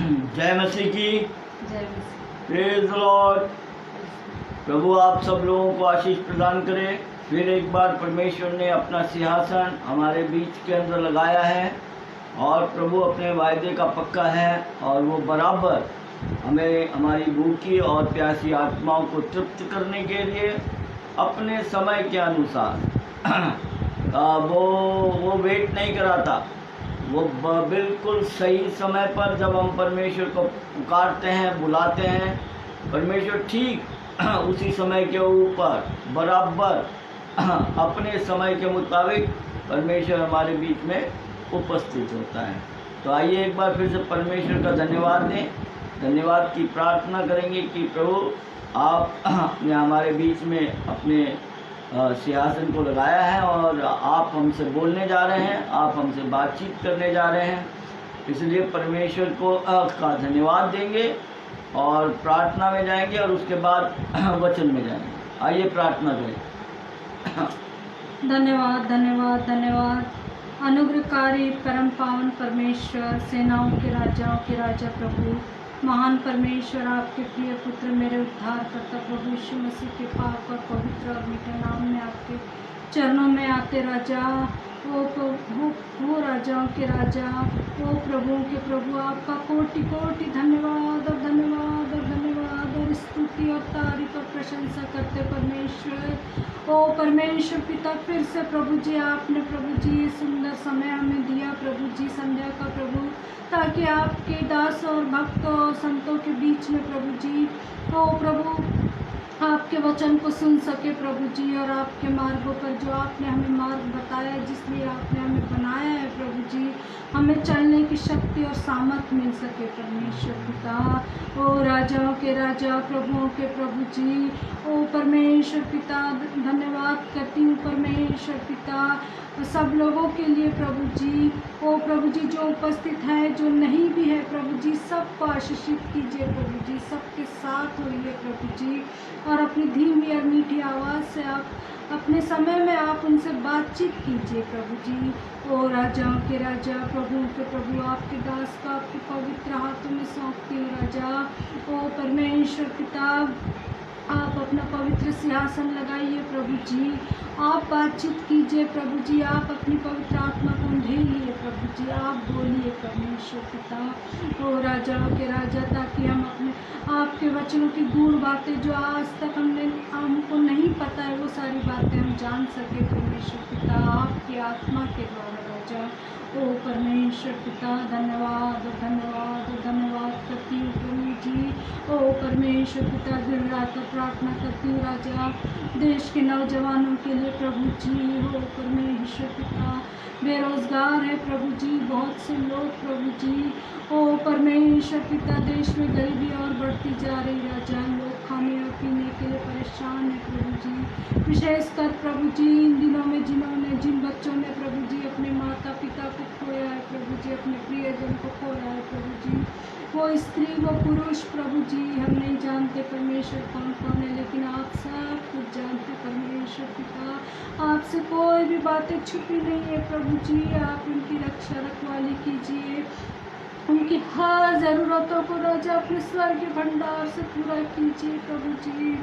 जय मसीह की। जय मसीह। Praise the Lord. प्रभु आप सब लोगों को आशीष प्रदान करे। फिर एक बार परमेश्वर ने अपना सिंहासन हमारे बीच के अंदर लगाया है और प्रभु अपने वायदे का पक्का है और वो बराबर हमें हमारी भूखी और प्यासी आत्माओं को तृप्त करने के लिए अपने समय के अनुसार वो वेट नहीं कराता। वो बिल्कुल सही समय पर जब हम परमेश्वर को पुकारते हैं, बुलाते हैं, परमेश्वर ठीक उसी समय के ऊपर बराबर अपने समय के मुताबिक परमेश्वर हमारे बीच में उपस्थित होता है। तो आइए एक बार फिर से परमेश्वर का धन्यवाद दें, धन्यवाद की प्रार्थना करेंगे कि प्रभु आपने हमारे बीच में अपने सिंहासन को लगाया है और आप हमसे बोलने जा रहे हैं, आप हमसे बातचीत करने जा रहे हैं। इसलिए परमेश्वर को का धन्यवाद देंगे और प्रार्थना में जाएंगे और उसके बाद वचन में जाएंगे। आइए प्रार्थना करें। धन्यवाद धन्यवाद धन्यवाद। अनुग्रहकारी परम पावन परमेश्वर, सेनाओं के राजा प्रभु, महान परमेश्वर, आपके प्रिय पुत्र मेरे उद्धारकर्ता प्रभु यीशु मसीह के पाक और पवित्र और मीठे नाम में आपके चरणों में आते राजा, वो राजाओं के राजा, वो प्रभुओं के प्रभु, आपका कोटि कोटि धन्यवाद और धन्यवाद और धन्यवाद और स्तुति और तारीफ और प्रशंसा करते परमेश्वर। ओ परमेश्वर पिता, फिर से प्रभु जी आपने प्रभु जी सुंदर समय हमें दिया प्रभु जी, संध्या का प्रभु, ताकि आपके दास और भक्त और संतों के बीच में प्रभु जी, ओ प्रभु, आपके वचन को सुन सके प्रभु जी, और आपके मार्गों पर जो आपने हमें मार्ग बताया, जिसलिए आपने हमें बनाया है प्रभु जी, हमें चलने की शक्ति और सामर्थ मिल सके परमेश्वर पिता। ओ राजाओं के राजा, प्रभुओं के प्रभु जी, ओ परमेश्वर पिता, धन्यवाद करती हूँ परमेश्वर पिता सब लोगों के लिए प्रभु जी। ओ प्रभु जी, जो उपस्थित है, जो नहीं भी है प्रभु जी, सबको आशीषित कीजिए प्रभु जी, सबके साथ होइए प्रभु जी, और अपनी धीमी और मीठी आवाज़ से आप अपने समय में आप उनसे बातचीत कीजिए प्रभु जी। ओ राजाओं के राजा, प्रभुओं के प्रभु, आपके दास का आपके पवित्र हाथों में सौंपती हूँ राजा। ओ परमेश्वर पिता, आप अपना पवित्र सिंहासन लगाइए प्रभु जी, आप बातचीत कीजिए प्रभु जी, आप अपनी पवित्र आत्मा को ढेलिए प्रभु जी, आप बोलिए परमेश्वर पिता। ओ राजाओं के राजा, ताकि हम अपने आपके वचनों की गूढ़ बातें जो आज तक हमको नहीं पता है, वो सारी बातें हम जान सके परमेश्वर पिता, आपकी आत्मा के द्वारा राजा। ओ परमेश्वर पिता, धन्यवाद और धन्यवाद और धन्यवाद करती हूँ प्रभु जी। ओ परमेश्वर पिता, दिन रात प्रार्थना करती हूँ राजा, देश के नौजवानों के लिए प्रभु जी। हो परमेश्वर पिता, बेरोजगार है प्रभु जी बहुत से लोग प्रभु जी। ओ परमेश्वर पिता, देश में गरीबी और बढ़ती जा रही राजा, लोग खाने और पीने के लिए परेशान है प्रभु जी। विशेषकर प्रभु जी इन दिनों में जिन बच्चों ने प्रभु जी अपने माता पिता को खोया है प्रभु जी, अपने प्रियजन को खोया है प्रभु जी, वो स्त्री वो पुरुष प्रभु जी, हम नहीं जानते परमेश्वर कौन कौन है, लेकिन आप सब कुछ जानते परमेश्वर पिता। आपसे कोई भी बातें छुपी नहीं है प्रभु जी, आप उनकी रक्षा रखवाली कीजिए, उनकी हर ज़रूरतों को राजा अपने स्वर्गीय भंडार से पूरा कीजिए प्रभु जी।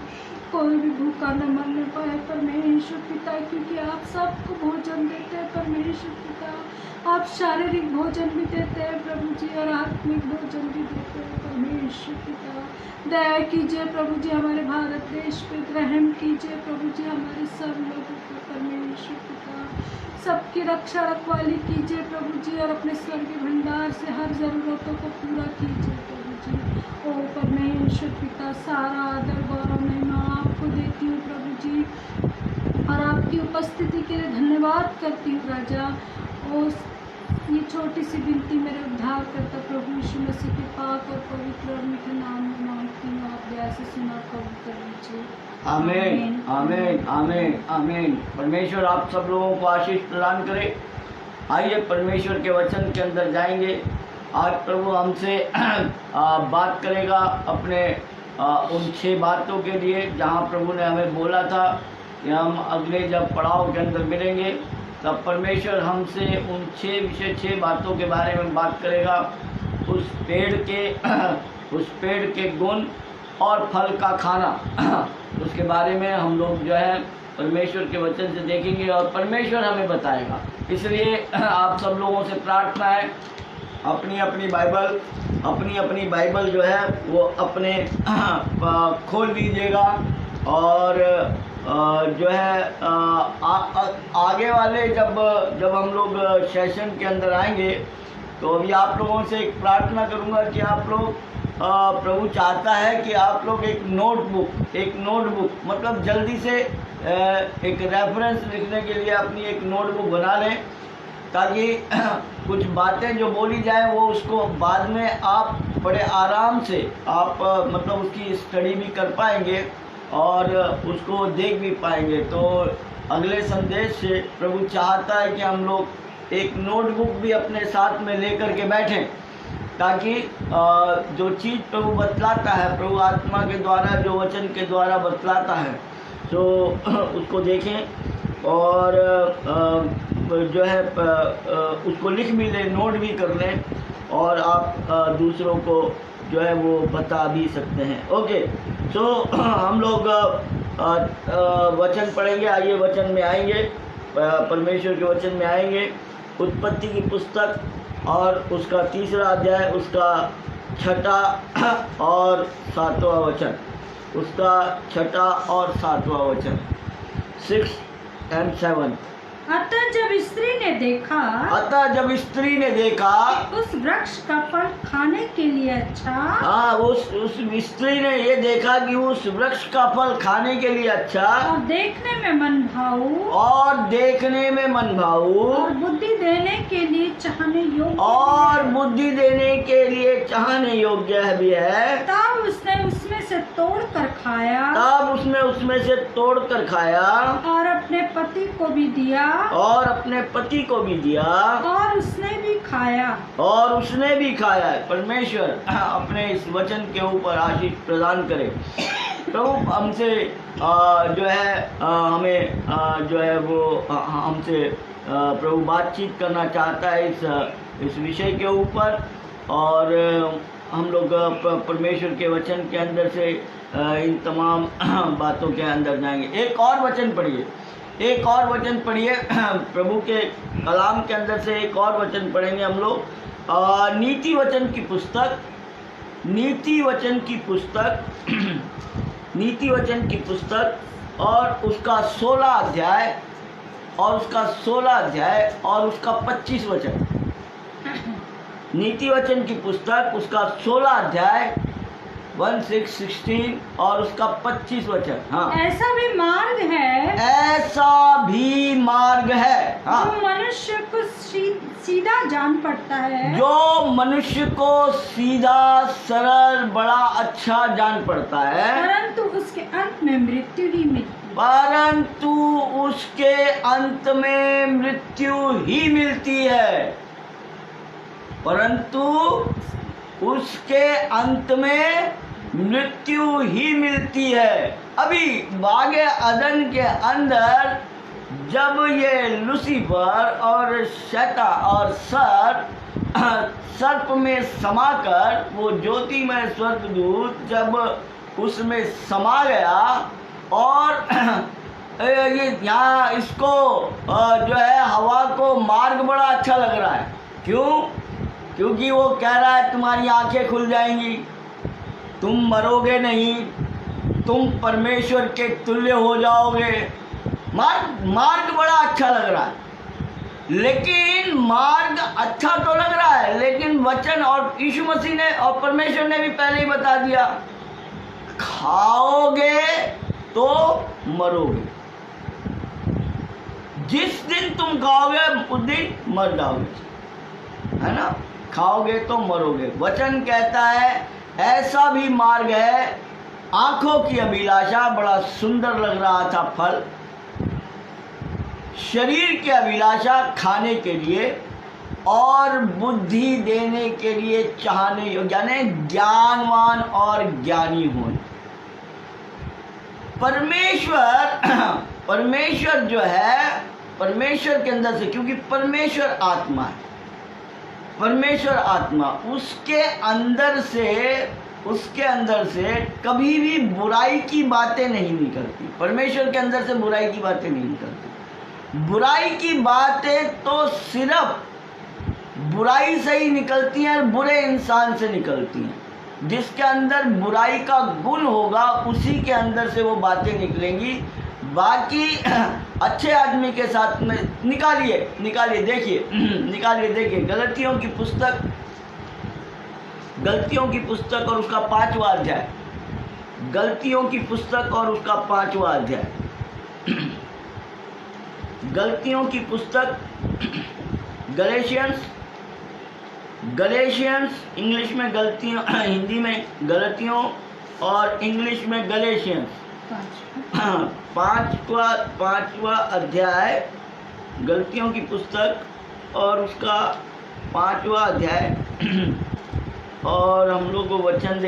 कोई भी भूखा न मरने पाए परमेश्वर पिता, क्योंकि आप सबको भोजन देते हैं परमेश्वर पिता, आप शारीरिक भोजन भी देते हैं प्रभु जी और आत्मिक भोजन भी देते हैं परमेश्वर पिता। दया कीजिए प्रभु जी, हमारे भारत देश पे रहम कीजिए प्रभु जी, हमारे सब लोगों को परमेश्वर पिता, सबकी रक्षा रखवाली कीजिए प्रभु जी, और अपने स्वर्गीय भंडार से हर ज़रूरतों को पूरा कीजिए प्रभु जी। ओ परमेश्वर पिता, सारा आदर गौरव महिमा आपको देती हूँ प्रभु जी, और आपकी उपस्थिति के लिए धन्यवाद करती हूँ राजा। ओ ये छोटी सी विनती मेरे उद्धार करता प्रभु यीशु मसीह के पाक और पवित्र और मीठे नाम में मांगती हूँ, आप दया से सुना कबूल कर लीजिए। आमीन आमीन आमीन आमीन। परमेश्वर आप सब लोगों को आशीष प्रदान करे। आइए परमेश्वर के वचन के अंदर जाएंगे। आज प्रभु हमसे बात करेगा अपने उन 6 बातों के लिए, जहाँ प्रभु ने हमें बोला था कि हम अगले जब पड़ाव के अंदर मिलेंगे तब परमेश्वर हमसे उन 6 बातों के बारे में बात करेगा। उस पेड़ के गुण और फल का खाना उसके बारे में हम लोग जो है परमेश्वर के वचन से देखेंगे और परमेश्वर हमें बताएगा। इसलिए आप सब लोगों से प्रार्थना है, अपनी अपनी बाइबल जो है वो अपने खोल लीजिएगा और जो है आगे वाले जब हम लोग सेशन के अंदर आएंगे तो अभी आप लोगों से एक प्रार्थना करूंगा कि आप लोग प्रभु चाहता है कि आप लोग एक नोटबुक मतलब जल्दी से एक रेफरेंस लिखने के लिए अपनी एक नोटबुक बना लें, ताकि कुछ बातें जो बोली जाए वो उसको बाद में आप बड़े आराम से आप मतलब उसकी स्टडी भी कर पाएंगे और उसको देख भी पाएंगे। तो अगले संदेश से प्रभु चाहता है कि हम लोग एक नोटबुक भी अपने साथ में लेकर के बैठें, ताकि जो चीज़ प्रभु बतलाता है, प्रभु आत्मा के द्वारा जो वचन के द्वारा बतलाता है, तो उसको देखें और जो है उसको लिख भी लें, नोट भी कर लें और आप दूसरों को जो है वो बता भी सकते हैं। ओके, तो हम लोग वचन पढ़ेंगे। आइए वचन में आएंगे, परमेश्वर के वचन में आएंगे। उत्पत्ति की पुस्तक और उसका 3रा अध्याय, उसका 6ठा और 7वां वचन, उसका 6ठा और 7वां वचन, 6 and 7। अतः जब स्त्री ने देखा उस वृक्ष का फल खाने के लिए अच्छा, हाँ, उस स्त्री ने ये देखा कि उस वृक्ष का फल खाने के लिए अच्छा और देखने में मन भाऊ और बुद्धि देने के लिए चाहने योग्य भी है, तब उसने उसमें से तोड़ कर खाया और अपने पति को भी दिया और उसने भी खाया। परमेश्वर अपने इस वचन के ऊपर आशीष प्रदान करे। प्रभु हमसे जो है हमें जो है वो हमसे प्रभु बातचीत करना चाहता है इस विषय के ऊपर, और हम लोग परमेश्वर के वचन के अंदर से इन तमाम बातों के अंदर जाएंगे। एक और वचन पढ़िए प्रभु के कलाम के अंदर से एक और वचन पढ़ेंगे हम लोग। नीति वचन की पुस्तक और उसका 16 अध्याय और उसका 25 वचन। नीति वचन की पुस्तक, उसका 16 अध्याय 1, 6, 16 और उसका 25 वचन। हाँ, ऐसा भी मार्ग है, हाँ, जो मनुष्य को सीधा जान पड़ता है, जो मनुष्य को सीधा सरल बड़ा अच्छा जान पड़ता है, परंतु उसके अंत में मृत्यु ही मिलती है। अभी बागे अदन के अंदर जब ये लूसीफर और शैतान और सर्प में समाकर वो ज्योतिमय स्वर्गदूत जब उसमें समा गया, और ये यहाँ इसको जो है हवा को मार्ग बड़ा अच्छा लग रहा है। क्योंकि वो कह रहा है तुम्हारी आंखें खुल जाएंगी, तुम मरोगे नहीं, तुम परमेश्वर के तुल्य हो जाओगे। मार्ग बड़ा अच्छा लग रहा है, लेकिन मार्ग अच्छा तो लग रहा है, लेकिन वचन और यीशु मसीह ने और परमेश्वर ने भी पहले ही बता दिया, खाओगे तो मरोगे। जिस दिन तुम खाओगे उस दिन मर जाओगे, है ना। खाओगे तो मरोगे। वचन कहता है ऐसा भी मार्ग है, आंखों की अभिलाषा, बड़ा सुंदर लग रहा था फल, शरीर की अभिलाषा खाने के लिए और बुद्धि देने के लिए चाहने योग्य, यानी ज्ञानवान और ज्ञानी होने। परमेश्वर जो है, परमेश्वर के अंदर से, क्योंकि परमेश्वर आत्मा है, परमेश्वर आत्मा उसके अंदर से कभी भी बुराई की बातें नहीं निकलती। परमेश्वर के अंदर से बुराई की बातें नहीं निकलती। बुराई की बातें तो सिर्फ बुराई से ही निकलती हैं, बुरे इंसान से निकलती हैं। जिसके अंदर बुराई का गुण होगा उसी के अंदर से वो बातें निकलेंगी। बाकी अच्छे आदमी के साथ में निकालिए देखिए देखिए गलतियों की पुस्तक और उसका 5वां अध्याय। गलतियों की पुस्तक और उसका 5वां अध्याय। गलतियों की पुस्तक गलेशियंस इंग्लिश में गलतियों, हिंदी में गलतियों और इंग्लिश में गलेशियंस। 5वां अध्याय गलतियों की पुस्तक और उसका 5वां अध्याय। और हम लोग वो वचन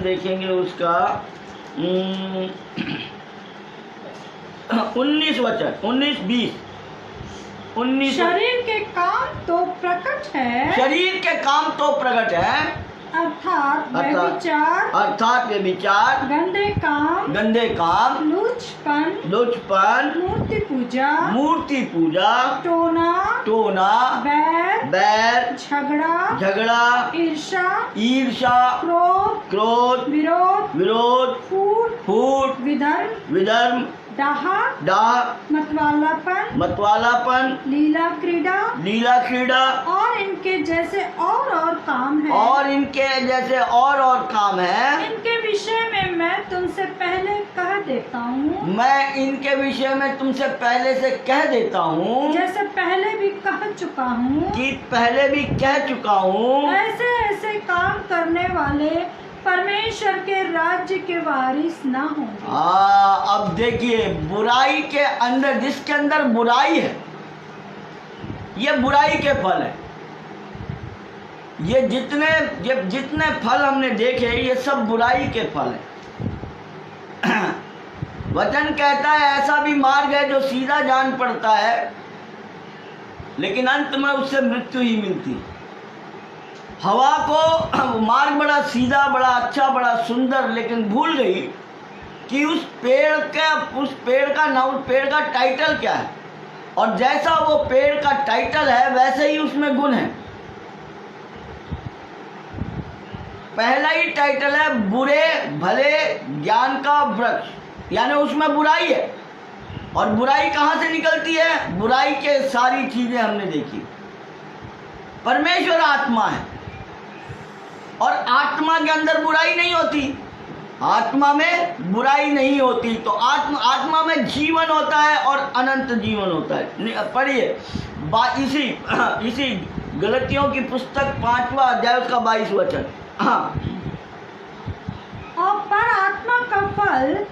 देखेंगे उसका 19 वचन 19-20। शरीर के काम तो प्रकट है अर्थात व्यभिचार, गंदे काम, लुचपन, मूर्ति पूजा, टोना, बैर, झगड़ा, ईर्ष्या, क्रोध, विरोध, फूट, विधर्म, डाह, मतवालापन, लीला क्रीड़ा और इनके जैसे और काम है। इनके विषय में मैं तुमसे पहले कह देता हूँ जैसे पहले भी कह चुका हूँ ऐसे काम करने वाले परमेश्वर के राज्य के वारिस ना होंगे। अब देखिए बुराई के अंदर, जिसके अंदर बुराई है, ये बुराई के फल है। ये जितने फल हमने देखे ये सब बुराई के फल है। वचन कहता है ऐसा भी मार्ग है जो सीधा जान पड़ता है लेकिन अंत में उससे मृत्यु ही मिलती है। हवा को मार्ग बड़ा सीधा, बड़ा अच्छा, बड़ा सुंदर, लेकिन भूल गई कि उस पेड़ का टाइटल क्या है। और जैसा वो पेड़ का टाइटल है वैसे ही उसमें गुण है। पहला ही टाइटल है बुरे भले ज्ञान का वृक्ष, यानी उसमें बुराई है। और बुराई कहाँ से निकलती है? बुराई के सारी चीजें हमने देखी। परमेश्वर आत्मा है और आत्मा के अंदर बुराई नहीं होती, आत्मा में बुराई नहीं होती। तो आत्मा में जीवन होता है और अनंत जीवन होता है। पढ़िए इसी गलतियों की पुस्तक 5वां अध्याय उसका 22 वचन। हाँ, और पर आत्मा का फल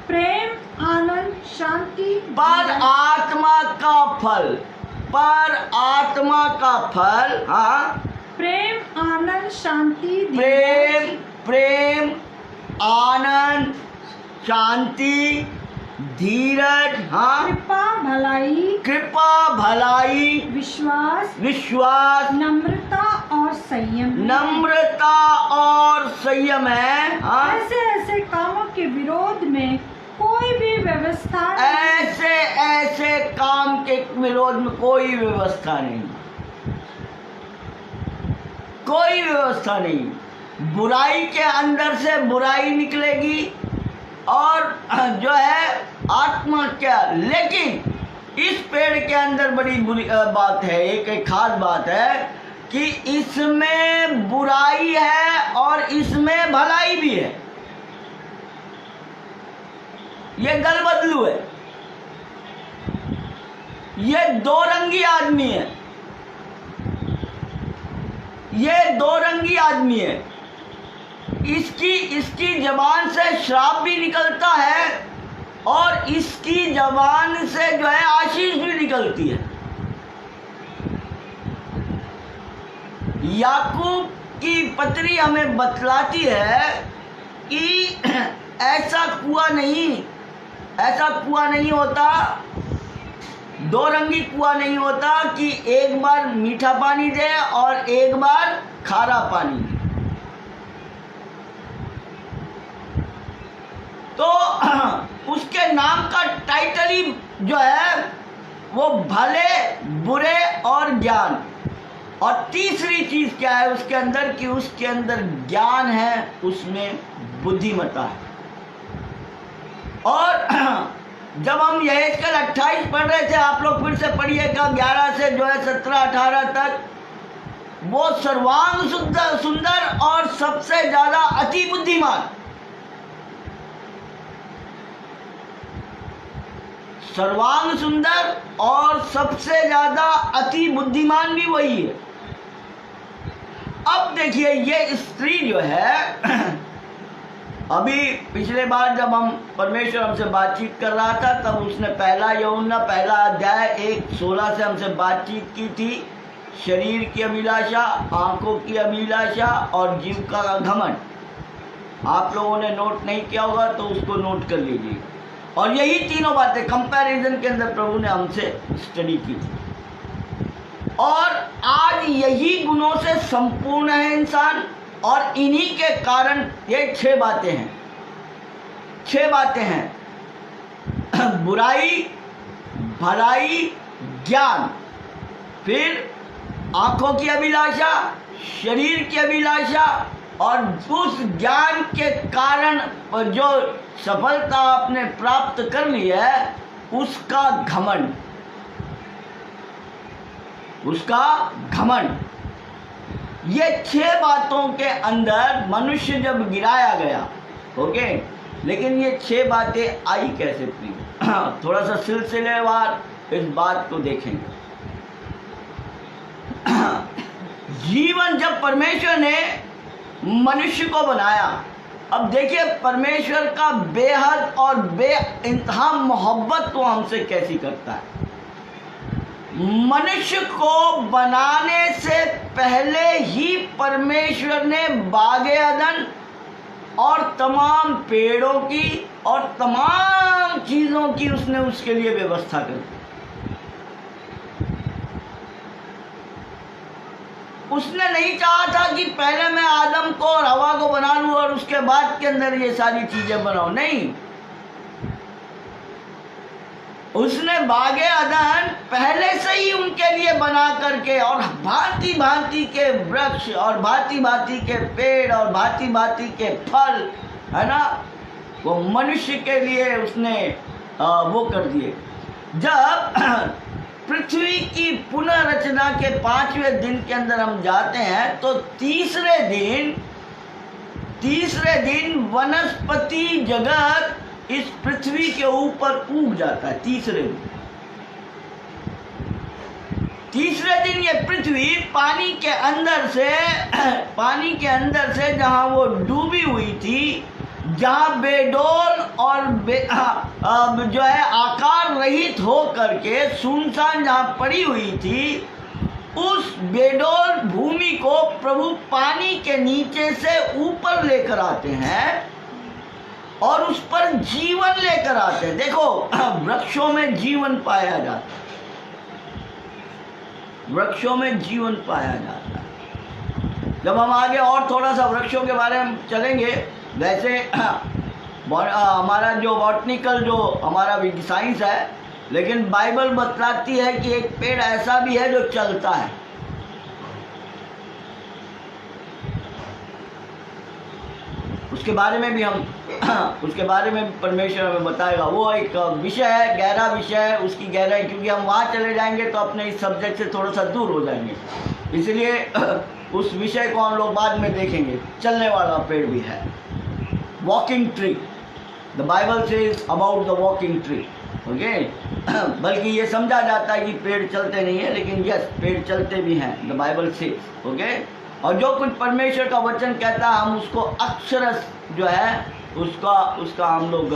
प्रेम, आनंद, शांति। पर आत्मा का फल हाँ, प्रेम, आनंद, शांति, प्रेम, आनंद, शांति, धीरज, हाँ, कृपा, भलाई, विश्वास, नम्रता और संयम है। हाँ? ऐसे कामों के विरोध में कोई भी व्यवस्था ऐसे काम के विरोध में कोई व्यवस्था नहीं। बुराई के अंदर से बुराई निकलेगी और जो है आत्मा क्या, लेकिन इस पेड़ के अंदर बड़ी बुरी बात है, एक खास बात है कि इसमें बुराई है और इसमें भलाई भी है। ये गल बदलू है, ये दो रंगी आदमी है, इसकी जबान से श्राप भी निकलता है और इसकी जबान से जो है आशीष भी निकलती है। याकूब की पत्री हमें बतलाती है कि ऐसा हुआ नहीं ऐसा कुआं नहीं होता, दो रंगी कुआं नहीं होता कि एक बार मीठा पानी दे और एक बार खारा पानी दे। तो उसके नाम का टाइटल ही जो है वो भले, बुरे और ज्ञान। और तीसरी चीज क्या है उसके अंदर, कि उसके अंदर ज्ञान है, उसमें बुद्धिमत्ता है। और जब हम यहेजकेल 28 पढ़ रहे थे, आप लोग फिर से पढ़िएगा 11 से जो है 17-18 तक, वो सर्वांग सुंदर और सबसे ज्यादा अति बुद्धिमान, सर्वांग सुंदर और सबसे ज्यादा अति बुद्धिमान भी वही है। अब देखिए ये स्त्री जो है अभी पिछले बार जब हम परमेश्वर हमसे बातचीत कर रहा था तब उसने पहला यूहन्ना 1:16 से हमसे बातचीत की थी। शरीर की अभिलाषा, आंखों की अभिलाषा और जीव का घमंड। आप लोगों ने नोट नहीं किया होगा तो उसको नोट कर लीजिए। और यही तीनों बातें कंपैरिजन के अंदर प्रभु ने हमसे स्टडी की थी। और आज यही गुणों से संपूर्ण है इंसान, और इन्हीं के कारण ये 6 बातें हैं, 6 बातें हैं बुराई, भलाई, ज्ञान, फिर आंखों की अभिलाषा, शरीर की अभिलाषा, और उस ज्ञान के कारण जो सफलता आपने प्राप्त कर ली है उसका घमंड, उसका घमंड। ये 6 बातों के अंदर मनुष्य जब गिराया गया, ओके, लेकिन ये 6 बातें आई कैसे थी? थोड़ा सा सिलसिलेवार इस बात को देखेंगे। जीवन जब परमेश्वर ने मनुष्य को बनाया, अब देखिए परमेश्वर का बेहद और बेइंतहा मोहब्बत तो हमसे कैसी करता है। मनुष्य को बनाने से पहले ही परमेश्वर ने बागे अदन और तमाम पेड़ों की और तमाम चीजों की उसने उसके लिए व्यवस्था कर दी। उसने नहीं चाहा था कि पहले मैं आदम को और हवा को बना लूं और उसके बाद के अंदर ये सारी चीजें बनाऊं, नहीं। उसने बागे अदन पहले से ही उनके लिए बना करके, और भांति भांति के वृक्ष और भांति भांति के पेड़ और भांति भांति के फल, है ना, वो मनुष्य के लिए उसने वो कर दिए। जब पृथ्वी की पुनर्रचना के 5वें दिन के अंदर हम जाते हैं तो तीसरे दिन वनस्पति जगत इस पृथ्वी के ऊपर उग जाता है। तीसरे दिन ये पृथ्वी पानी के अंदर से जहां वो डूबी हुई थी, जहां बेडोल और जो है आकार रहित हो करके सुनसान जहां पड़ी हुई थी, उस बेडोल भूमि को प्रभु पानी के नीचे से ऊपर लेकर आते हैं और उस पर जीवन लेकर आते हैं। देखो, वृक्षों में जीवन पाया जाता है, वृक्षों में जीवन पाया जाता है। जब हम आगे और थोड़ा सा वृक्षों के बारे में चलेंगे, वैसे हमारा जो बॉटनिकल जो हमारा साइंस है, लेकिन बाइबल बतलाती है कि एक पेड़ ऐसा भी है जो चलता है। उसके बारे में भी उसके बारे में भी परमेश्वर हमें बताएगा। वो एक विषय है, गहरा विषय है, उसकी गहराई, क्योंकि हम वहाँ चले जाएंगे तो अपने इस सब्जेक्ट से थोड़ा सा दूर हो जाएंगे, इसलिए उस विषय को हम लोग बाद में देखेंगे। चलने वाला पेड़ भी है, walking tree. The Bible says about the walking tree, okay. बल्कि ये समझा जाता है कि पेड़ चलते नहीं है, लेकिन यस, पेड़ चलते भी हैं, द बाइबल सेज, ओके। और जो कुछ परमेश्वर का वचन कहता है हम उसको अक्षरश जो है उसका हम लोग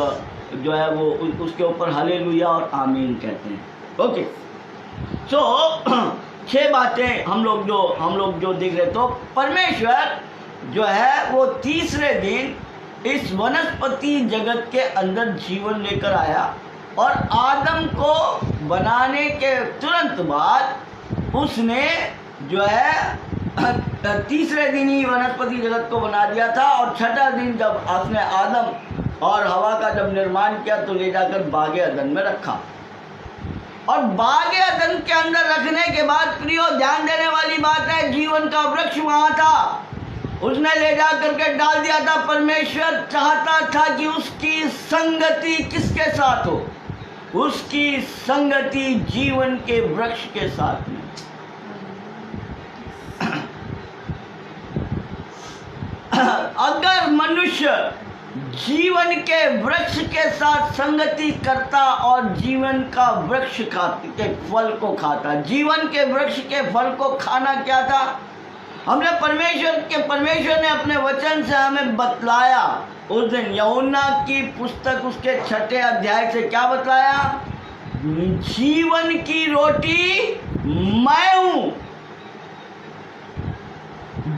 जो है वो उसके ऊपर हालेलुया और आमीन कहते हैं, ओके। सो 6 बातें हम लोग जो देख रहे, तो परमेश्वर जो है वो तीसरे दिन इस वनस्पति जगत के अंदर जीवन लेकर आया और आदम को बनाने के तुरंत बाद उसने जो है तीसरे दिन ही वनस्पति जगत को बना दिया था, और छठा दिन जब उसने आदम और हवा का जब निर्माण किया तो ले जाकर बागे अदन में रखा। और बागे अदन के अंदर रखने के बाद प्रियो ध्यान देने वाली बात है, जीवन का वृक्ष वहां था, उसने ले जा करके डाल दिया था। परमेश्वर चाहता था कि उसकी संगति किसके साथ हो? उसकी संगति जीवन के वृक्ष के साथ में। अगर मनुष्य जीवन के वृक्ष के साथ संगति करता और जीवन का वृक्ष के फल को खाता, जीवन के वृक्ष के फल को खाना क्या था? हमने परमेश्वर ने अपने वचन से हमें बतलाया। उस दिन यूहन्ना की पुस्तक उसके 6 अध्याय से क्या बतलाया? जीवन की रोटी मैं हूं,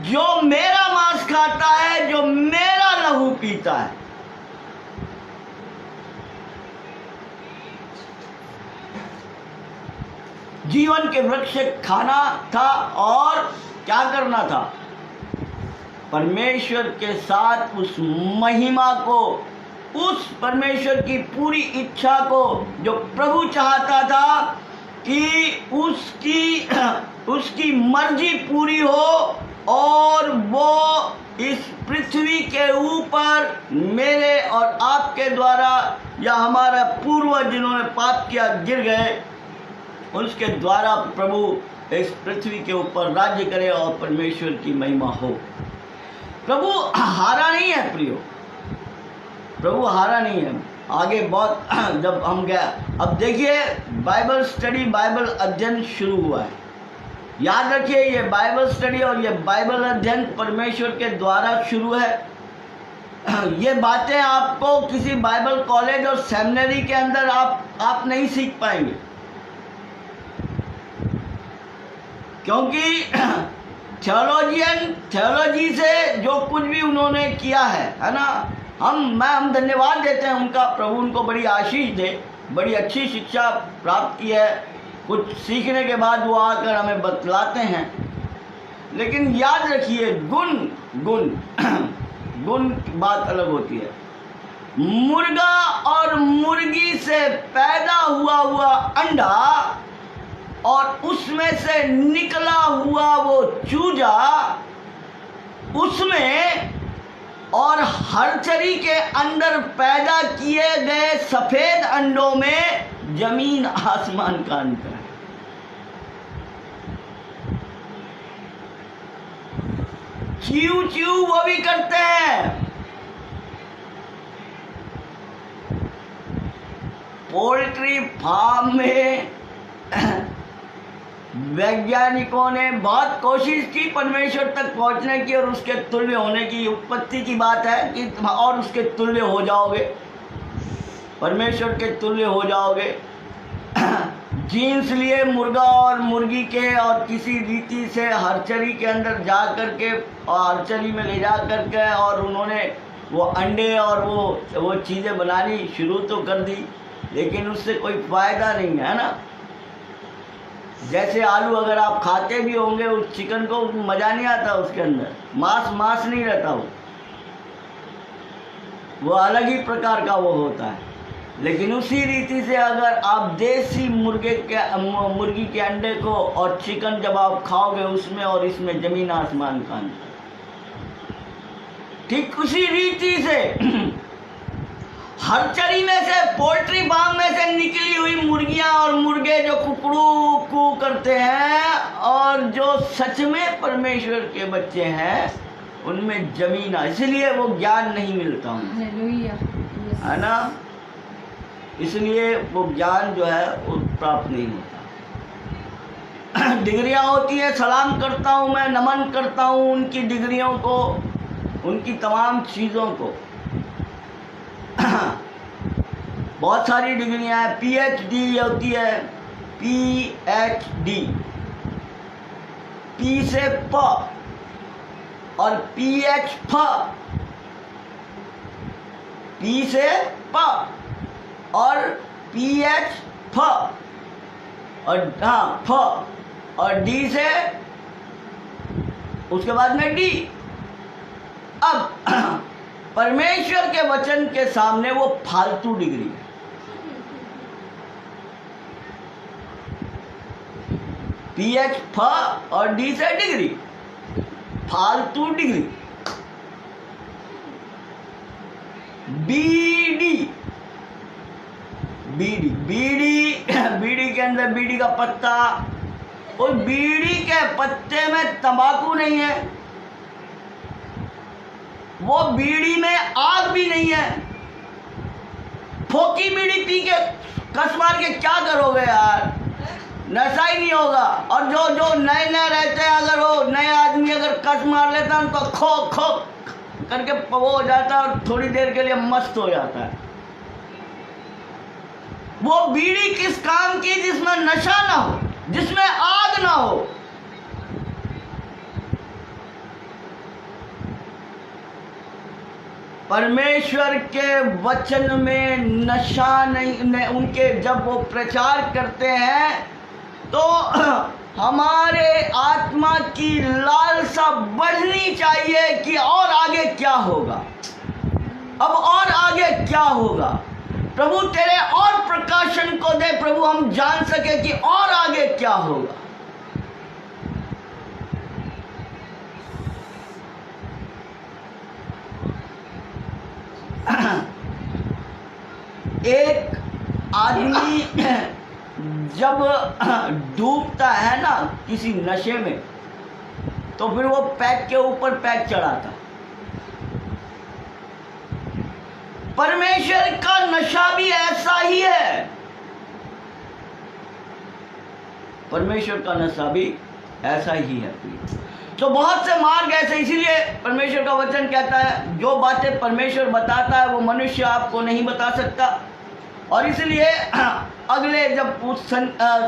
जो मेरा मांस खाता है, जो मेरा लहू पीता है। जीवन के वृक्ष खाना था और क्या करना था? परमेश्वर के साथ उस महिमा को, उस परमेश्वर की पूरी इच्छा को जो प्रभु चाहता था कि उसकी मर्जी पूरी हो और वो इस पृथ्वी के ऊपर मेरे और आपके द्वारा या हमारा पूर्वज जिन्होंने पाप किया गिर गए, उसके द्वारा प्रभु इस पृथ्वी के ऊपर राज्य करे और परमेश्वर की महिमा हो। प्रभु हारा नहीं है प्रियो, प्रभु हारा नहीं है। आगे बहुत जब हम गया, अब देखिए बाइबल स्टडी, बाइबल अध्ययन शुरू हुआ है। याद रखिए ये बाइबल स्टडी और ये बाइबल अध्ययन परमेश्वर के द्वारा शुरू है। ये बातें आपको किसी बाइबल कॉलेज और सेमिनरी के अंदर आप नहीं सीख पाएंगे, क्योंकि थियोलॉजी से जो कुछ भी उन्होंने किया है ना, हम धन्यवाद देते हैं उनका। प्रभु उनको बड़ी आशीष दे, बड़ी अच्छी शिक्षा प्राप्त की है। कुछ सीखने के बाद वो आकर हमें बतलाते हैं। लेकिन याद रखिए गुण की बात अलग होती है। मुर्गा और मुर्गी से पैदा हुआ अंडा और उसमें से निकला हुआ वो चूजा, उसमें और हरचरी के अंदर पैदा किए गए सफेद अंडों में जमीन आसमान का अंतर है। च्यू च्यू वो भी करते हैं। पोल्ट्री फार्म में वैज्ञानिकों ने बहुत कोशिश की परमेश्वर तक पहुंचने की और उसके तुल्य होने की। उत्पत्ति की बात है कि और उसके तुल्य हो जाओगे, परमेश्वर के तुल्य हो जाओगे। जीन्स लिए मुर्गा और मुर्गी के और किसी रीति से हरचरी के अंदर जा करके और हरचरी में ले जा करके और उन्होंने वो अंडे और वो चीज़ें बनानी शुरू तो कर दी, लेकिन उससे कोई फ़ायदा नहीं है ना। जैसे आलू अगर आप खाते भी होंगे उस चिकन को, मज़ा नहीं आता उसके अंदर, मांस नहीं रहता, वो अलग ही प्रकार का वो होता है। लेकिन उसी रीति से अगर आप देसी मुर्गी के अंडे को और चिकन जब आप खाओगे उसमें और इसमें जमीन आसमान का अंतर। ठीक उसी रीति से हरचरी में से, पोल्ट्री फार्म में से निकली हुई मुर्गियां और मुर्गे जो कुकड़ू कू करते हैं और जो सच में परमेश्वर के बच्चे हैं, उनमें जमीन, इसलिए वो ज्ञान नहीं मिलता है ना, इसलिए वो ज्ञान जो है वो प्राप्त नहीं होता। डिग्रियां होती है, सलाम करता हूँ मैं, नमन करता हूँ उनकी डिग्रियों को, उनकी तमाम चीज़ों को। बहुत सारी डिग्रियां हैं। PhD होती है, PhD, P से प और PH फ, पी से प और PH फ और हाँ फ और डी से उसके बाद में डी। अब परमेश्वर के वचन के सामने वो फालतू डिग्री है। PH फ और डी से डिग्री, फालतू डिग्री। बीडी, बीडी बीडी बीड़ी के अंदर बीड़ी का पत्ता, और बीड़ी के पत्ते में तंबाकू नहीं है, वो बीड़ी में आग भी नहीं है। फोकी बीड़ी पी के कस मार के क्या करोगे यार, नशा ही नहीं होगा। और जो नए नए रहते हैं, अगर वो नए आदमी अगर कस मार लेता है तो खो खो करके वो हो जाता है और थोड़ी देर के लिए मस्त हो जाता है। वो बीड़ी किस काम की, जिसमें नशा ना हो, जिसमें आग ना हो। परमेश्वर के वचन में नशा नहीं, उनके जब वो प्रचार करते हैं तो हमारे आत्मा की लालसा बढ़नी चाहिए कि और आगे क्या होगा, अब और आगे क्या होगा। प्रभु तेरे और प्रकाशन को दे प्रभु, हम जान सके कि और आगे क्या होगा। एक आदमी जब डूबता है ना किसी नशे में, तो फिर वो पैक के ऊपर पैक चढ़ाता। परमेश्वर का नशा भी ऐसा ही है, परमेश्वर का नशा भी ऐसा ही है। तो बहुत से मार्ग ऐसे, इसीलिए परमेश्वर का वचन कहता है जो बातें परमेश्वर बताता है वो मनुष्य आपको नहीं बता सकता। और इसलिए अगले जब उस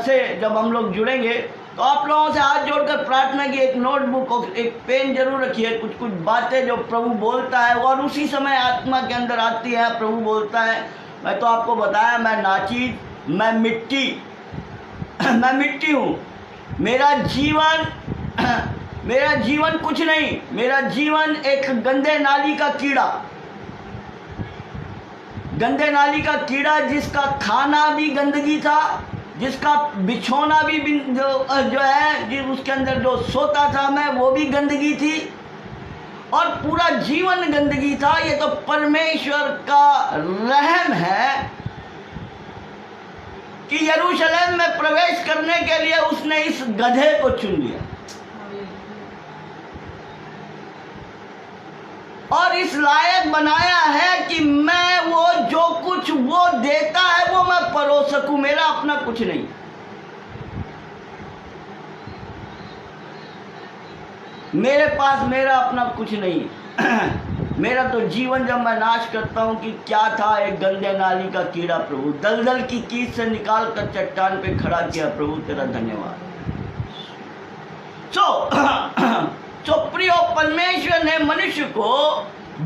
से जब हम लोग जुड़ेंगे तो आप लोगों से हाथ जोड़कर प्रार्थना की, एक नोटबुक और एक पेन जरूर रखिए। कुछ कुछ बातें जो प्रभु बोलता है और उसी समय आत्मा के अंदर आती है। प्रभु बोलता है, मैं तो आपको बताया मैं नाचीज, मैं मिट्टी, मैं मिट्टी हूँ। मेरा जीवन कुछ नहीं, मेरा जीवन एक गंदे नाली का कीड़ा, गंदे नाली का कीड़ा जिसका खाना भी गंदगी था, जिसका बिछोना भी जो है उसके अंदर जो सोता था मैं, वो भी गंदगी थी और पूरा जीवन गंदगी था। ये तो परमेश्वर का रहम है कि यरूशलेम में प्रवेश करने के लिए उसने इस गधे को चुन लिया और इस लायक बनाया है कि मैं वो जो कुछ वो देता है वो मैं परोस सकूं। मेरा अपना कुछ नहीं, मेरे पास मेरा अपना कुछ नहीं। मेरा तो जीवन जब मैं नाश करता हूं कि क्या था, एक गंदे नाली का कीड़ा प्रभु, दलदल की कीच से निकाल कर चट्टान पे खड़ा किया। प्रभु तेरा धन्यवाद। तो प्रिय परमेश्वर ने मनुष्य को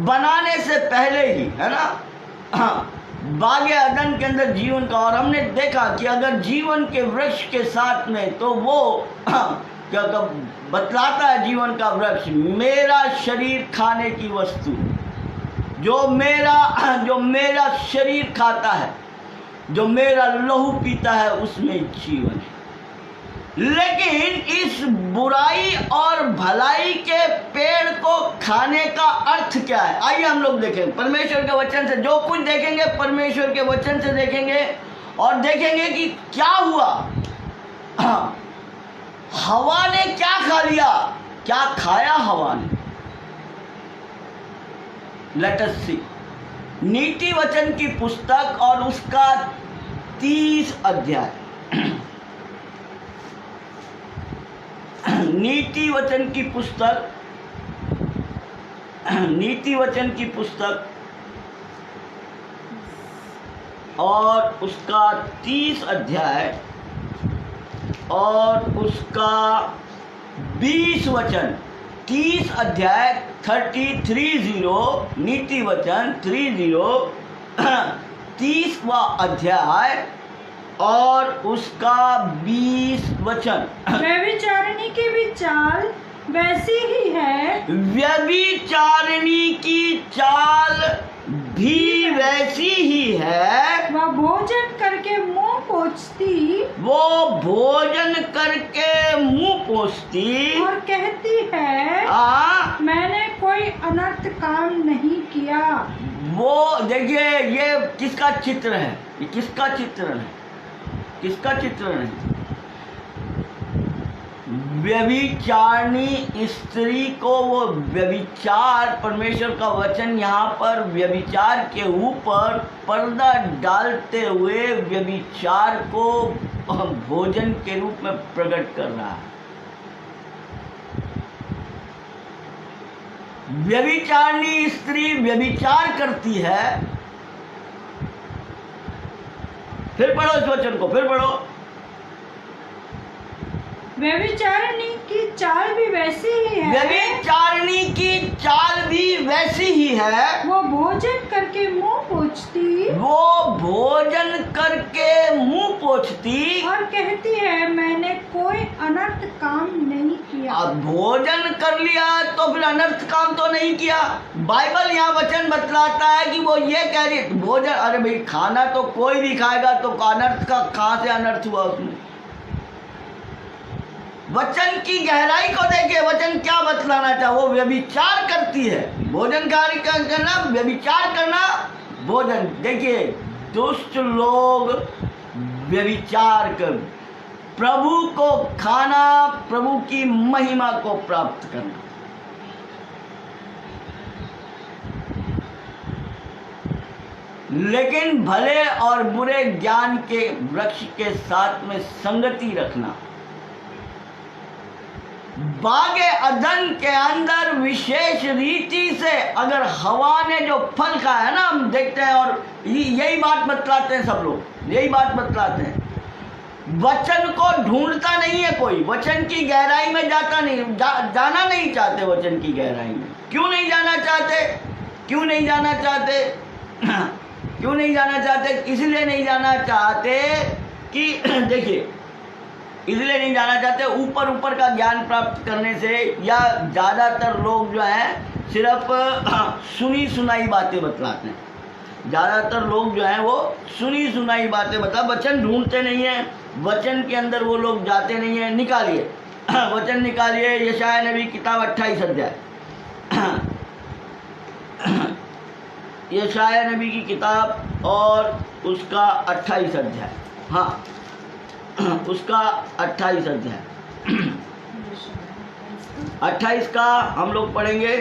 बनाने से पहले ही, है ना, बागे अदन के अंदर जीवन का, और हमने देखा कि अगर जीवन के वृक्ष के साथ में तो वो क्या बतलाता है जीवन का वृक्ष, मेरा शरीर खाने की वस्तु, जो मेरा शरीर खाता है, जो मेरा लहू पीता है, उसमें जीवन है। लेकिन इस बुराई और भलाई के पेड़ को खाने का अर्थ क्या है? आइए हम लोग देखें परमेश्वर के वचन से। जो कुछ देखेंगे परमेश्वर के वचन से देखेंगे और देखेंगे कि क्या हुआ। हवा ने क्या खा लिया, क्या खाया हवा ने। लेट अस सी नीति वचन की पुस्तक और उसका 30 अध्याय। नीति वचन की पुस्तक, नीति वचन की पुस्तक और उसका 30 अध्याय और उसका 20 वचन। 30 अध्याय 30 नीति वचन 30 30वां अध्याय और उसका 20 वचन। व्यभिचारिणी की भी चाल वैसी ही है, व्यभिचारिणी की चाल भी वैसी ही है। वह भोजन करके मुंह पोंछती, वो भोजन करके मुंह पोंछती और कहती है, मैंने कोई अनर्थ काम नहीं किया। वो देखिए, ये किसका चित्र है? ये किसका चित्रण है? किसका चित्रण है? व्यभिचारिणी स्त्री को वो व्यभिचार, परमेश्वर का वचन यहाँ पर व्यभिचार के ऊपर पर्दा डालते हुए व्यभिचार को भोजन के रूप में प्रकट कर रहा है। व्यभिचारिणी स्त्री व्यभिचार करती है। फिर पढ़ो इस वचन को, फिर पढ़ो। व्यभिचारिणी की चाल भी वैसी ही है, व्यभिचारिणी की चाल भी वैसी ही है। वो भोजन करके मुंह पोंछती, वो भोजन करके मुंह पोंछती, और कहती है, मैंने कोई अनर्थ काम नहीं किया। अब भोजन कर लिया तो फिर अनर्थ काम तो नहीं किया। बाइबल यहाँ वचन बतलाता है कि वो ये कह रही है, भोजन, अरे भाई खाना तो कोई भी खाएगा, तो अनर्थ का कहाँ से अनर्थ हुआ उसमें? वचन की गहराई को देखिए, वचन क्या बतलाना चाहे। वो व्यभिचार करती है, भोजन कार्य करना, व्यभिचार करना, भोजन। देखिए, दुष्ट लोग व्यभिचार कर प्रभु को खाना, प्रभु की महिमा को प्राप्त करना। लेकिन भले और बुरे ज्ञान के वृक्ष के साथ में संगति रखना। बागे अदन के अंदर विशेष रीति से अगर हवा ने जो फल खाया है ना, हम देखते हैं, और यही बात बतलाते हैं सब लोग, यही बात बतलाते हैं। वचन को ढूंढता नहीं है कोई, वचन की गहराई में जाता नहीं, जाना नहीं चाहते वचन की गहराई में। क्यों नहीं जाना चाहते? क्यों नहीं जाना चाहते? क्यों नहीं जाना चाहते? इसलिए नहीं जाना चाहते कि देखिए, इसलिए नहीं जाना चाहते ऊपर ऊपर का ज्ञान प्राप्त करने से, या ज़्यादातर लोग जो हैं सिर्फ सुनी सुनाई बातें बतलाते हैं। ज़्यादातर लोग जो हैं वो सुनी सुनाई बातें बता, वचन ढूंढते नहीं हैं, वचन के अंदर वो लोग जाते नहीं हैं। निकालिए वचन, निकालिए यशाया नबी किताब 28 अध्याय। यशाया नबी की किताब और उसका 28 अध्याय, हाँ उसका 28 अध्याय। 28 का हम लोग पढ़ेंगे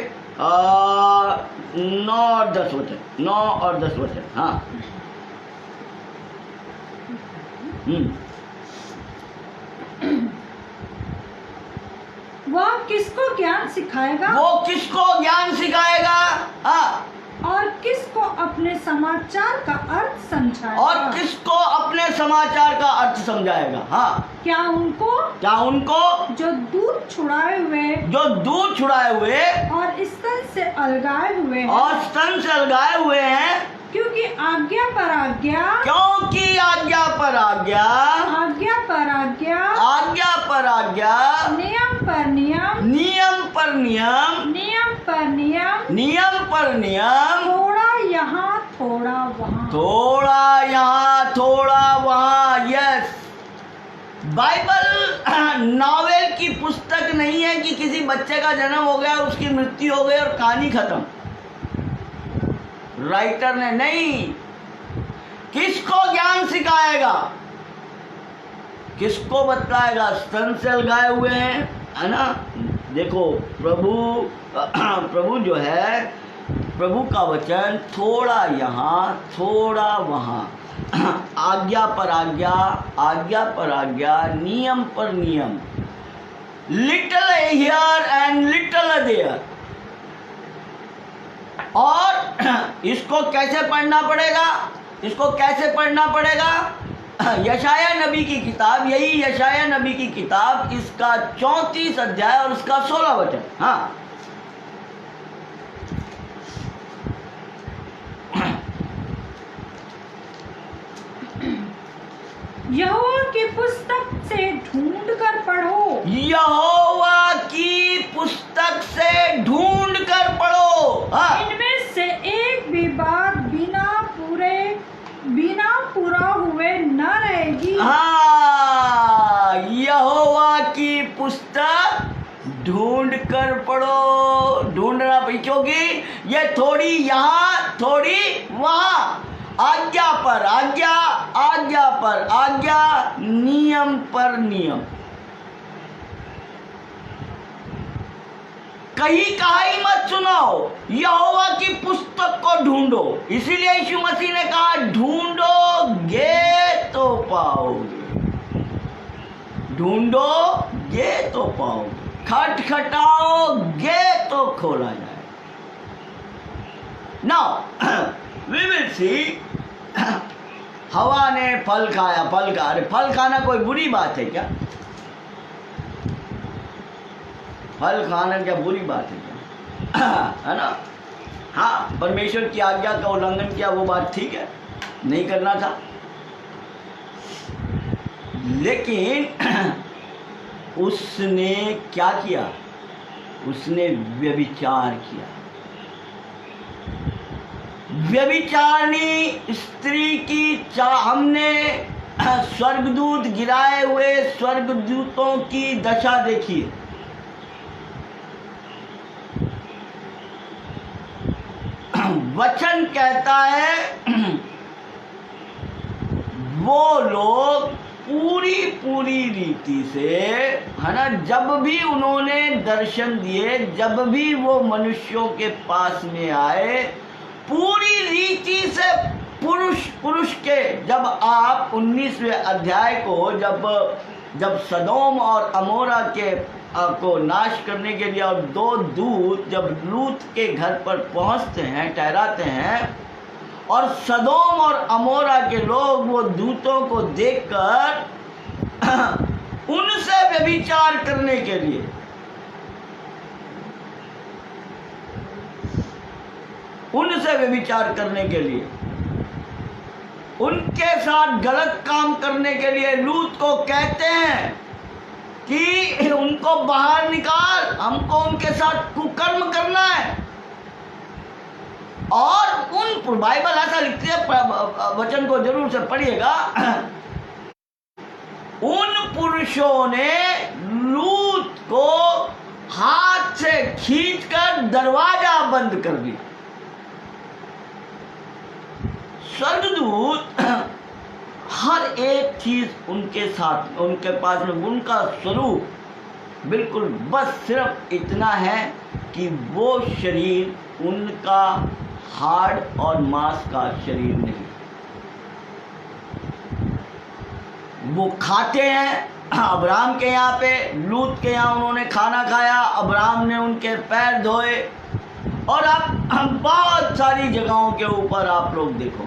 9 और 10 वचन, 9 और 10 वचन। हाँ, वह किसको ज्ञान सिखाएगा? वो किसको ज्ञान सिखाएगा? हाँ, और किसको अपने समाचार का अर्थ समझाएगा? और किसको अपने समाचार का अर्थ समझाएगा? हाँ, क्या उनको? क्या उनको जो दूध छुड़ाए हुए, जो दूध छुड़ाए हुए और स्तन से अलगाए हुए हैं, और स्तन से अलगाए हुए हैं, क्योंकि आज्ञा पर आज्ञा, क्योंकि आज्ञा पर आज्ञा, आज्ञा पर आज्ञा, आज्ञा पर आज्ञा, नियम पर नियम, नियम पर नियम, नियम पर नियम, नियम पर नियम, थोड़ा यहाँ थोड़ा वहाँ, थोड़ा यहाँ थोड़ा वहाँ। यस, बाइबल नॉवेल की पुस्तक नहीं है कि किसी बच्चे का जन्म हो गया, उसकी मृत्यु हो गई और कहानी खत्म। राइटर ने नहीं, किसको ज्ञान सिखाएगा, किसको बतलाएगा? स्तन से लगाए हुए हैं, है ना। देखो, प्रभु जो है, प्रभु का वचन थोड़ा यहाँ थोड़ा वहाँ, आज्ञा पर आज्ञा, आज्ञा पर आज्ञा, नियम पर नियम, little here and little there. और इसको कैसे पढ़ना पड़ेगा? इसको कैसे पढ़ना पड़ेगा? यशाया नबी की किताब, यही यशाया नबी की किताब, इसका 34 अध्याय और उसका 16 वचन। हाँ, यहोवा की पुस्तक से ढूंढ कर पढ़ो। यहोवा की पुस्तक से ढूंढ कर पढ़ो। हाँ, इनमें से एक भी बात बिना पूरा हुए न रहेगी। हाँ, यहोवा की पुस्तक ढूंढ कर पढ़ो। ढूंढना भाई, क्योंकि ये थोड़ी यहाँ थोड़ी वहाँ, आज्ञा पर आज्ञा, आज्ञा पर आज्ञा, नियम पर नियम, कहीं कहाई मत सुनाओ, यहोवा की पुस्तक को ढूंढो। इसीलिए यीशु मसीह ने कहा ढूंढोगे तो पाओगे, ढूंढोगे तो पाओगे, खटखटाओगे तो खोला जाए। Now we will see. हवा ने फल खाया, फल खा, अरे फल खाना कोई बुरी बात है क्या? फल खाना क्या बुरी बात है क्या? है ना? हाँ, परमेश्वर की आज्ञा का उल्लंघन किया, वो बात ठीक है, नहीं करना था। लेकिन उसने क्या किया? उसने व्यभिचार किया। व्यभिचारिणी स्त्री की हमने स्वर्गदूत गिराए हुए स्वर्गदूतों की दशा देखी। वचन कहता है वो लोग पूरी रीति से, है ना, जब भी उन्होंने दर्शन दिए, जब भी वो मनुष्यों के पास में आए, पूरी रीति से पुरुष के, जब आप 19वें अध्याय को जब सदोम और अमोरा के को नाश करने के लिए और 2 दूत जब लूत के घर पर पहुंचते हैं, ठहराते हैं, और सदोम और अमोरा के लोग वो दूतों को देखकर उनसे व्यभिचार करने के लिए, उनसे व्यभिचार करने के लिए, उनके साथ गलत काम करने के लिए लूत को कहते हैं कि उनको बाहर निकाल, हमको उनके साथ कुकर्म करना है। और उन बाइबल ऐसा लिखती है, वचन को जरूर से पढ़िएगा, उन पुरुषों ने लूत को हाथ से खींचकर दरवाजा बंद कर दिया। स्वर्गदूत हर एक चीज उनके साथ, उनके पास में, उनका स्वरूप बिल्कुल बस सिर्फ इतना है कि वो शरीर उनका हाड़ और मांस का शरीर नहीं। वो खाते हैं। अब्राहम के यहाँ पे, लूत के यहाँ उन्होंने खाना खाया, अब्राहम ने उनके पैर धोए, और आप बहुत सारी जगहों के ऊपर आप लोग देखो,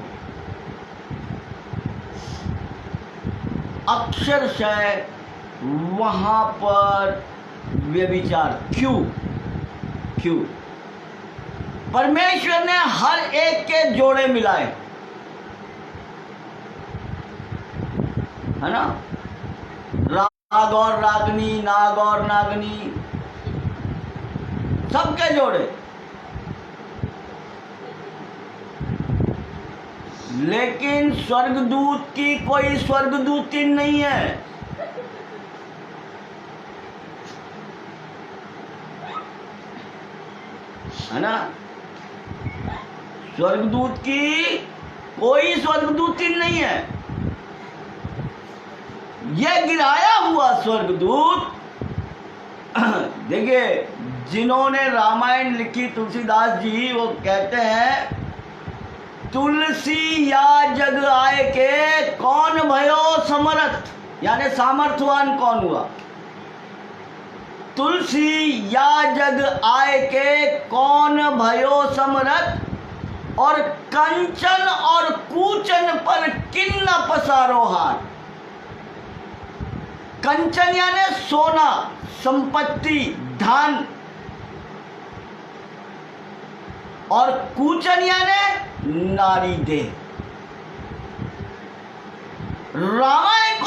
अक्षरशः वहां पर व्यभिचार। क्यों? परमेश्वर ने हर एक के जोड़े मिलाए, है ना, राग और रागनी, नाग और नागनी, सबके जोड़े। लेकिन स्वर्गदूत की कोई स्वर्गदूती नहीं है, है ना? स्वर्गदूत की कोई स्वर्गदूती नहीं है। यह गिराया हुआ स्वर्गदूत, देखिए, जिन्होंने रामायण लिखी तुलसीदास जी, वो कहते हैं, तुलसी या जग आए के कौन भयो समर्थ, यानी सामर्थवान कौन हुआ? तुलसी या जग आए के कौन भयो समर्थ, और कंचन और कूचन पर किन न पसारो हाथ। कंचन यानी सोना, संपत्ति, धन, और कूचन यानी नारी देह। रामायण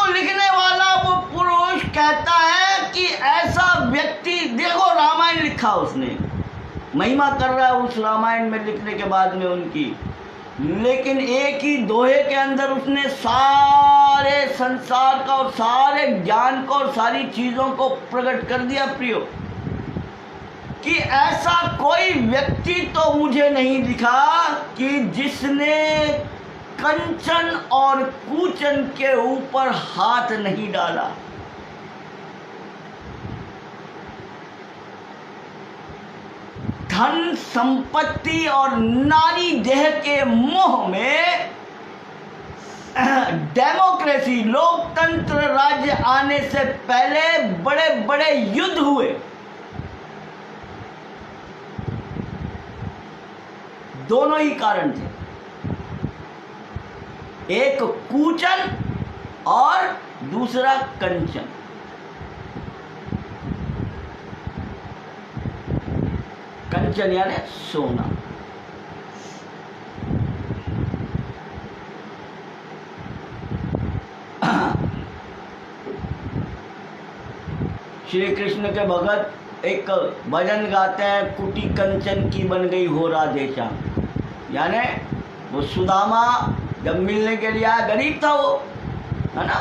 लिखा उसने, महिमा कर रहा है उस रामायण में लिखने के बाद में उनकी, लेकिन एक ही दोहे के अंदर उसने सारे संसार का और सारे ज्ञान को और सारी चीजों को प्रकट कर दिया प्रियो, कि ऐसा कोई व्यक्ति तो मुझे नहीं दिखा कि जिसने कंचन और कूचन के ऊपर हाथ नहीं डाला। धन संपत्ति और नारी देह के मोह में डेमोक्रेसी, लोकतंत्र राज्य आने से पहले बड़े बड़े युद्ध हुए। दोनों ही कारण थे, एक कूचन और दूसरा कंचन। कंचन यानी सोना। श्री कृष्ण के भगत एक भजन गाते हैं, कुटी कंचन की बन गई हो राधेशा, यानी वो सुदामा जब मिलने के लिए आया, गरीब था वो, है ना,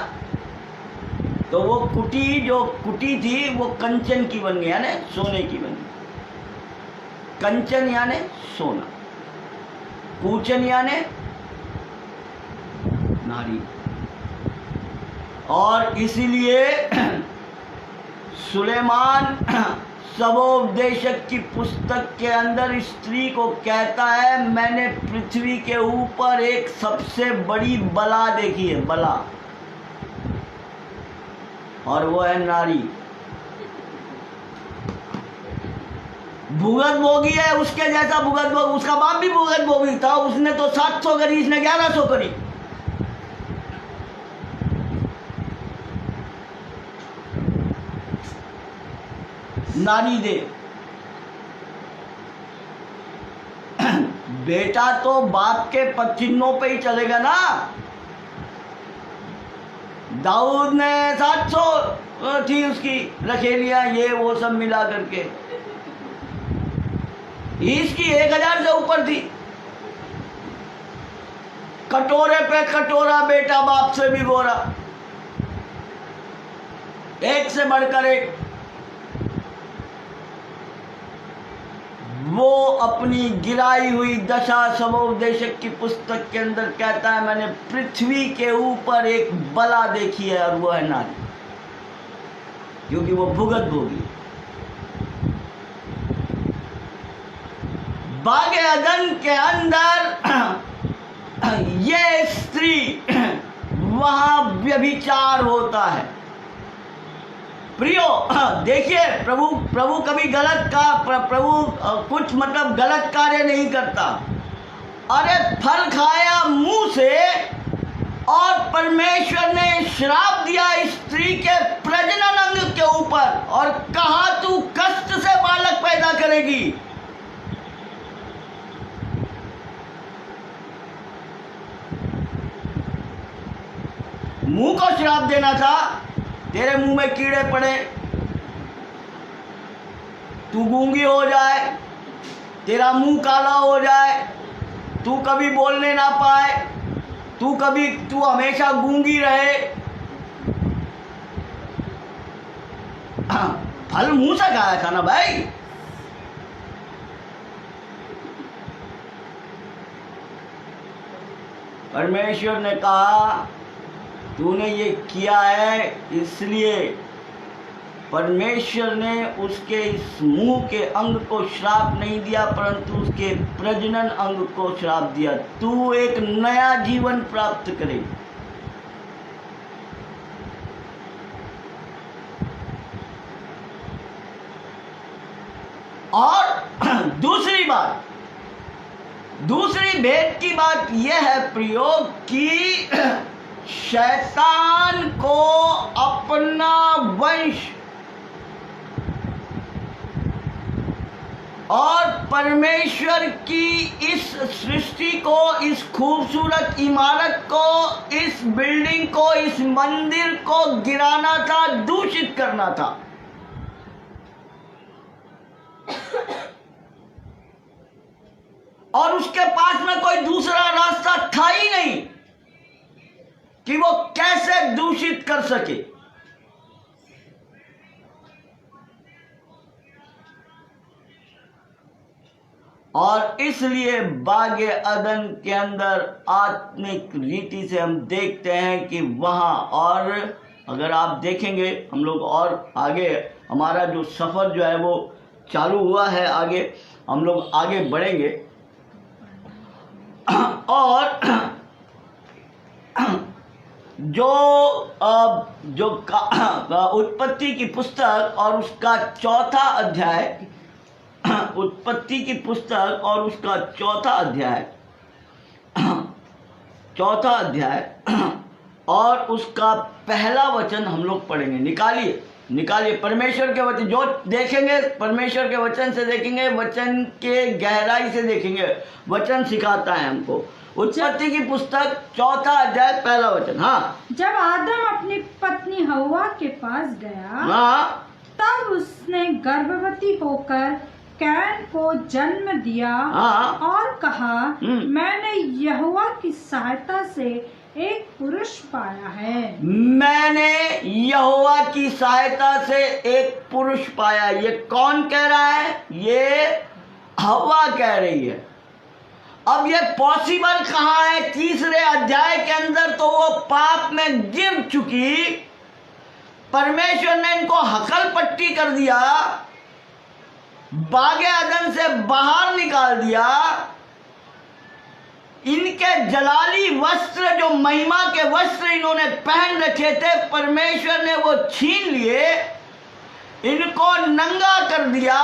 तो वो कुटी जो कुटी थी वो कंचन की बन गई, यानी सोने की बन गई। कंचन यानी सोना, कूचन यानी नारी। और इसीलिए सुलेमान सबोपदेशक की पुस्तक के अंदर स्त्री को कहता है, मैंने पृथ्वी के ऊपर एक सबसे बड़ी बला देखी है, बला, और वो है नारी। भुगत भोगी है, उसके जैसा भुगत भोगी, उसका बाप भी भुगत भोगी था, उसने तो 700 करी, इसने 1100 करी। नारी दे बेटा तो बाप के पचिन्हों पे ही चलेगा ना। दाऊद ने 700 थी उसकी रखेलियां, ये वो सब मिला करके, इसकी 1000 से ऊपर थी। कटोरे पे कटोरा बेटा बाप से भी गोरा, एक से बढ़कर एक। वो अपनी गिराई हुई दशा सबोपदेशक की पुस्तक के अंदर कहता है, मैंने पृथ्वी के ऊपर एक बला देखी है, और वो है नारी, क्योंकि वो भुगत भोगी। बागे अदन के अंदर ये स्त्री, वहां व्यभिचार होता है। प्रियो देखिए, प्रभु कभी गलत का प्रभु कुछ मतलब गलत कार्य नहीं करता। अरे फल खाया मुंह से, और परमेश्वर ने श्राप दिया स्त्री के प्रजनन अंग के ऊपर, और कहा तू कष्ट से बालक पैदा करेगी। मुंह को श्राप देना था, तेरे मुंह में कीड़े पड़े, तू गूंगी हो जाए, तेरा मुंह काला हो जाए, तू कभी बोलने ना पाए, तू हमेशा गूंगी रहे। फल मुंह से खाया था ना भाई। परमेश्वर ने कहा तूने ये किया है, इसलिए परमेश्वर ने उसके इस मुंह के अंग को श्राप नहीं दिया, परंतु उसके प्रजनन अंग को श्राप दिया। तू एक नया जीवन प्राप्त करे। और दूसरी भेद की बात यह है प्रियो, कि शैतान को अपना वंश और परमेश्वर की इस सृष्टि को, इस खूबसूरत इमारत को, इस बिल्डिंग को, इस मंदिर को गिराना था, दूषित करना था। उसके पास में कोई दूसरा रास्ता था ही नहीं कि वो कैसे दूषित कर सके। और इसलिए बागे अदन के अंदर आत्मिक रीति से हम देखते हैं कि वहाँ, और अगर आप देखेंगे हम लोग और आगे, हमारा जो सफ़र जो है वो चालू हुआ है, आगे हम लोग आगे बढ़ेंगे। और जो उत्पत्ति की पुस्तक और उसका चौथा अध्याय, उत्पत्ति की पुस्तक और उसका चौथा अध्याय और उसका पहला वचन हम लोग पढ़ेंगे। निकालिए परमेश्वर के वचन, जो देखेंगे परमेश्वर के वचन से देखेंगे, वचन के गहराई से देखेंगे। वचन सिखाता है हमको। उत्पत्ति की पुस्तक चौथा अध्याय पहला वचन। हाँ, जब आदम अपनी पत्नी हव्वा के पास गया, हाँ, तब उसने गर्भवती होकर कैन को जन्म दिया। हाँ, और कहा, मैंने यहोवा की सहायता से एक पुरुष पाया है। मैंने यहोवा की सहायता से एक पुरुष पाया। ये कौन कह रहा है? ये हव्वा कह रही है। अब ये पॉसिबल कहाँ है? तीसरे अध्याय के अंदर तो वो पाप में गिर चुकी, परमेश्वर ने इनको हकल पट्टी कर दिया, बागे अदन से बाहर निकाल दिया। इनके जलाली वस्त्र, जो महिमा के वस्त्र इन्होंने पहन रखे थे, परमेश्वर ने वो छीन लिए, इनको नंगा कर दिया,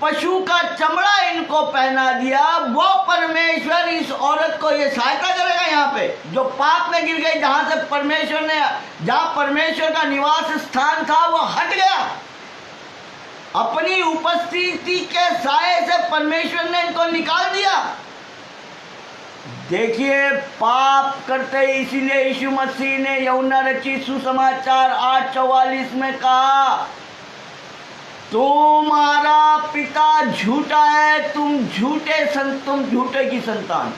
पशु का चमड़ा इनको पहना दिया। वो परमेश्वर इस औरत को ये सहायता करेगा यहाँ पे, जो पाप में गिर गई, जहाँ परमेश्वर का निवास स्थान था वो हट गया। अपनी उपस्थिति के साये से परमेश्वर ने इनको निकाल दिया। देखिए, पाप करते, इसीलिए यीशु मसीह ने यूहन्ना रचित सुसमाचार 8:44 में कहा, तुम्हारा पिता झूठा है, तुम झूठे की संतान।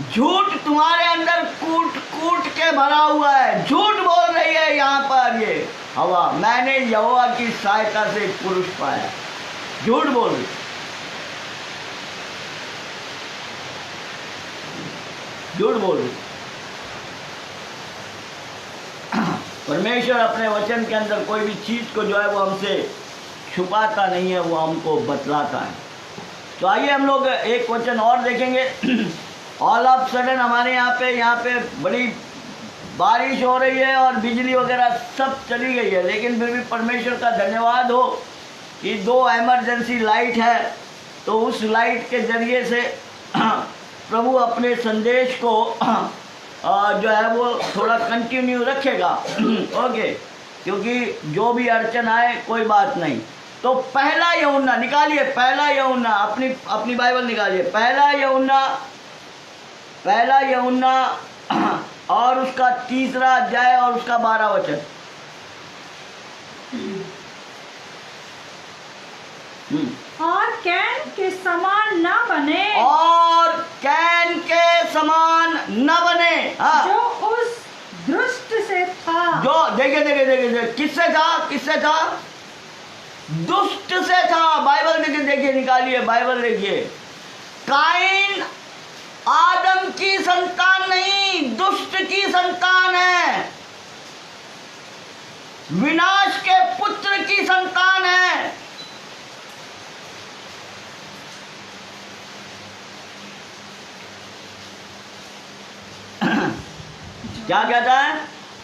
झूठ तुम्हारे अंदर कूट कूट के भरा हुआ है। झूठ बोल रही है यहाँ पर ये हवा, मैंने यहोवा की सहायता से एक पुरुष पाया। झूठ बोल रही, झूठ बोल रही। परमेश्वर अपने वचन के अंदर कोई भी चीज को जो है वो हमसे छुपाता नहीं है, वो हमको बतलाता है। तो आइए हम लोग एक वचन और देखेंगे। ऑल ऑफ सडन हमारे यहाँ पे बड़ी बारिश हो रही है और बिजली वगैरह सब चली गई है, लेकिन फिर भी परमेश्वर का धन्यवाद हो कि 2 इमरजेंसी लाइट है। तो उस लाइट के जरिए से प्रभु अपने संदेश को जो है वो थोड़ा कंटिन्यू रखेगा। ओके, क्योंकि जो भी अड़चन आए कोई बात नहीं। तो पहला यूहन्ना निकालिए, पहला यूहन्ना, अपनी बाइबल निकालिए। पहला यूहन्ना और उसका 3रा अध्याय और उसका 12 वचन। और कैन के समान न बने, और कैन के समान न बने। हाँ, जो उस दुष्ट से था। जो देखिए किससे था? दुष्ट से था। बाइबल देखिए, निकालिए बाइबल, देखिए। काइन आदम की संतान नहीं, दुष्ट की संतान है, विनाश के पुत्र की संतान है। क्या कहता है?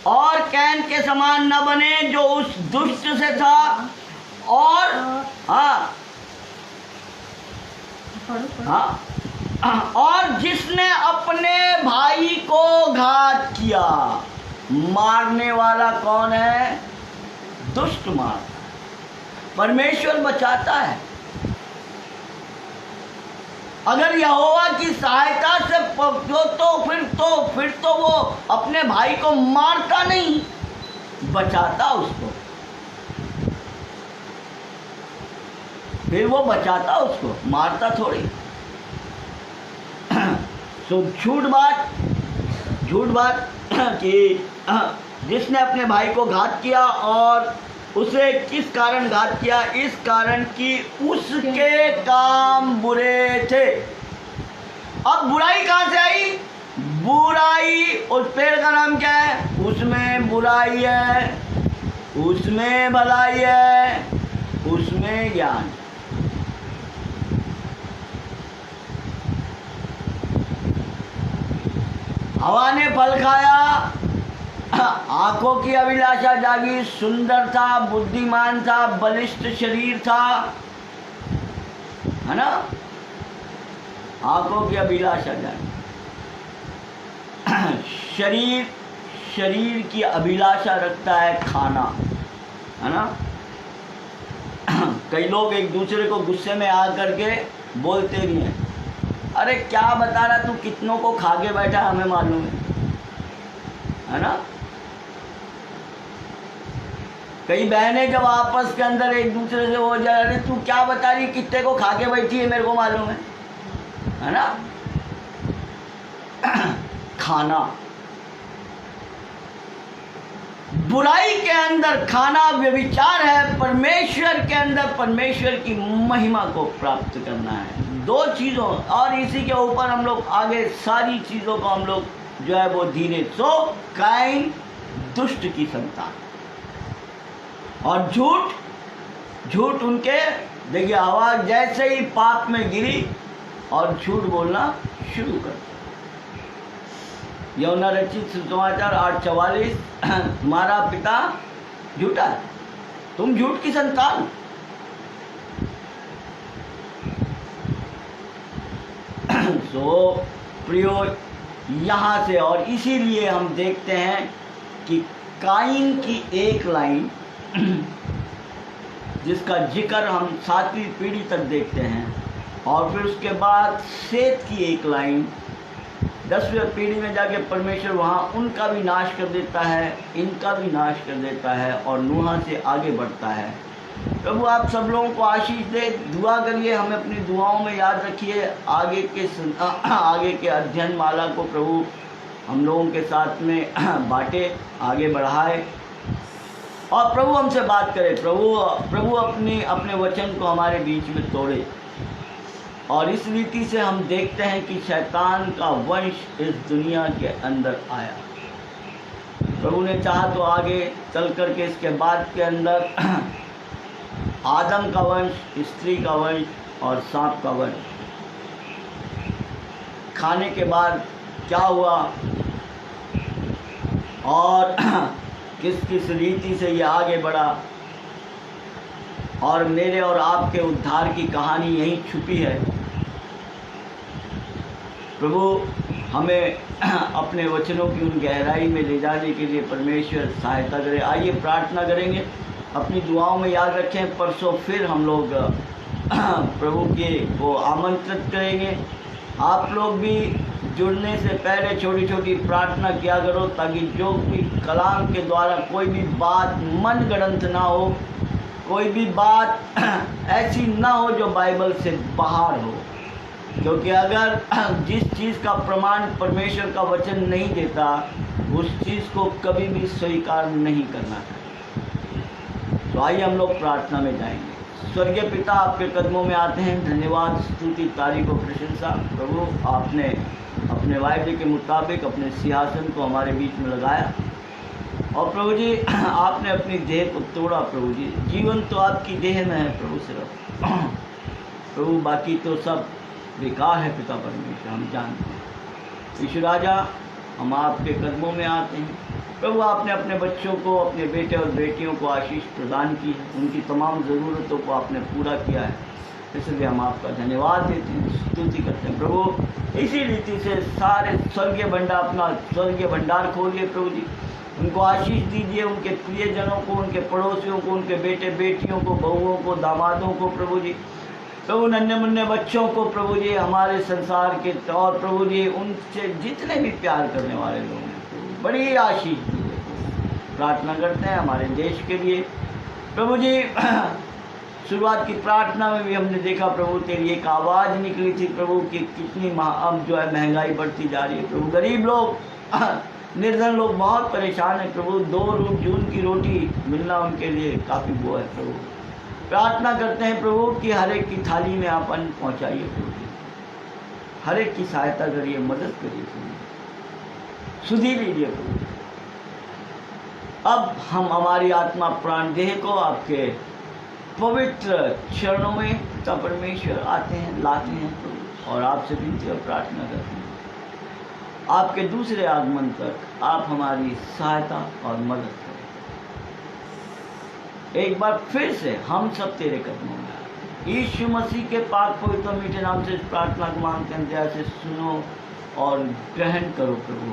और कैन के समान न बने जो उस दुष्ट से था, और और जिसने अपने भाई को घात किया। मारने वाला कौन है? दुष्ट मार। परमेश्वर बचाता है। अगर यहोवा की सहायता से फिर तो वो अपने भाई को मारता नहीं, बचाता उसको। फिर वो बचाता उसको, मारता थोड़ी। सो झूठ बात कि जिसने अपने भाई को घात किया, और उसे किस कारण घात किया? इस कारण कि उसके काम बुरे थे। अब बुराई कहाँ से आई? बुराई, उस पेड़ का नाम क्या है? उसमें बुराई है, उसमें भलाई है, उसमें ज्ञान। हवा ने फल खाया, आंखों की अभिलाषा जागी, सुंदर था, बुद्धिमान था, बलिष्ठ शरीर था, है ना? आंखों की अभिलाषा जागी। शरीर की अभिलाषा रखता है खाना, है ना? कई लोग एक दूसरे को गुस्से में आ करके बोलते भी हैं, अरे क्या बता रहा तू, कितनों को खा के बैठा, हमें मालूम है ना? कई बहनें जब आपस के अंदर एक दूसरे से हो जाए, अरे तू क्या बता रही, कितने को खा के बैठी है, मेरे को मालूम है ना? खाना, बुराई के अंदर खाना व्यभिचार है, परमेश्वर के अंदर परमेश्वर की महिमा को प्राप्त करना है। दो चीज़ों, और इसी के ऊपर हम लोग आगे सारी चीज़ों को हम लोग जो है वो धीरे। सो काइन दुष्ट की संतान, और झूठ उनके, देखिए आवाज जैसे ही पाप में गिरी और झूठ बोलना शुरू कर। यौना रचित सुसमाचार 8:44, तुम्हारा पिता झूठा है, तुम झूठ की संतान। सो प्रियो, यहाँ से और इसीलिए हम देखते हैं कि काइन की एक लाइन जिसका जिक्र हम 7वीं पीढ़ी तक देखते हैं, और फिर उसके बाद सेत की एक लाइन 10वीं पीढ़ी में जाके परमेश्वर वहाँ उनका भी नाश कर देता है, इनका भी नाश कर देता है, और नूह से आगे बढ़ता है। प्रभु आप सब लोगों को आशीष दे, दुआ करिए, हमें अपनी दुआओं में याद रखिए। आगे के अध्ययन माला को प्रभु हम लोगों के साथ में बांटे, आगे बढ़ाए, और प्रभु हमसे बात करे। प्रभु अपने वचन को हमारे बीच में तोड़े। और इस रीति से हम देखते हैं कि शैतान का वंश इस दुनिया के अंदर आया। प्रभु ने चाहा तो आगे चल करके इसके बाद के अंदर आदम का वंश, स्त्री का वंश और सांप का वंश। खाने के बाद क्या हुआ और किस रीति से ये आगे बढ़ा, और मेरे और आपके उद्धार की कहानी यहीं छुपी है। प्रभु हमें अपने वचनों की उन गहराई में ले जाने के लिए परमेश्वर सहायता करे। आइए प्रार्थना करेंगे, अपनी दुआओं में याद रखें। परसों फिर हम लोग प्रभु के को आमंत्रित करेंगे। आप लोग भी जुड़ने से पहले छोटी छोटी प्रार्थना किया करो, ताकि जो भी कलाम के द्वारा कोई भी बात मनगढ़ंत ना हो, कोई भी बात ऐसी ना हो जो बाइबल से बाहर हो। क्योंकि अगर जिस चीज़ का प्रमाण परमेश्वर का वचन नहीं देता, उस चीज़ को कभी भी स्वीकार नहीं करना चाहिए। तो आइए हम लोग प्रार्थना में जाएंगे। स्वर्गीय पिता, आपके कदमों में आते हैं। धन्यवाद, स्तुति, तारीफ और प्रशंसा। प्रभु आपने अपने वायदे के मुताबिक अपने सिंहासन को हमारे बीच में लगाया, और प्रभु जी आपने अपनी देह को तोड़ा। प्रभु जी जीवन तो आपकी देह में है प्रभु, सिर्फ प्रभु बाकी तो सब बेकार है। पिता परमेश्वर हम जानते हैं। ईश्वर राजा, हम आपके कदमों में आते हैं। प्रभु आपने अपने बच्चों को, अपने बेटे और बेटियों को आशीष प्रदान की है, उनकी तमाम ज़रूरतों को आपने पूरा किया है, इसलिए हम आपका धन्यवाद देते हैं, स्तुति करते हैं। प्रभु इसी रीति से सारे स्वर्गीय भंडार, अपना स्वर्गीय भंडार खोलिए प्रभु जी, उनको आशीष दीजिए, उनके प्रियजनों को, उनके पड़ोसियों को, उनके बेटे बेटियों को, बहुओं को, दामादों को प्रभु जी, प्रभु नन्हे मुन्ने बच्चों को प्रभु जी, हमारे संसार के और प्रभु जी उनसे जितने भी प्यार करने वाले लोग हैं बड़ी आशीष दीजिए। प्रार्थना करते हैं हमारे देश के लिए प्रभु जी। शुरुआत की प्रार्थना में भी हमने देखा प्रभु तेरी एक आवाज़ निकली थी प्रभु कि कितनी अब जो है महंगाई बढ़ती जा रही है प्रभु। गरीब लोग निर्धन लोग बहुत परेशान हैं प्रभु। 2 जून की रोटी मिलना उनके लिए काफ़ी वो है प्रभु। प्रार्थना करते हैं प्रभु कि हर एक की थाली में आप अन्न पहुँचाइए प्रभु, हर एक की सहायता करिए, मदद करिए प्रभु, सुधी लीजिए प्रभु। अब हम हमारी आत्मा प्राण देह को आपके पवित्र चरणों में पिता परमेश्वर आते हैं, लाते हैं प्रभु, और आपसे विनती और प्रार्थना करते हैं आपके दूसरे आगमन तक आप हमारी सहायता और मदद करें। एक बार फिर से हम सब तेरे कदमों में आए। यीशु मसीह के पाक पवित्र मीठे नाम से इस प्रार्थना को मांगते हैं, दया से सुनो और ग्रहण करो प्रभु।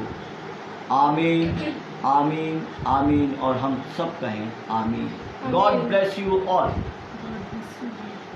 आमीन आमीन आमीन। और हम सब कहें आमीन। God bless you all.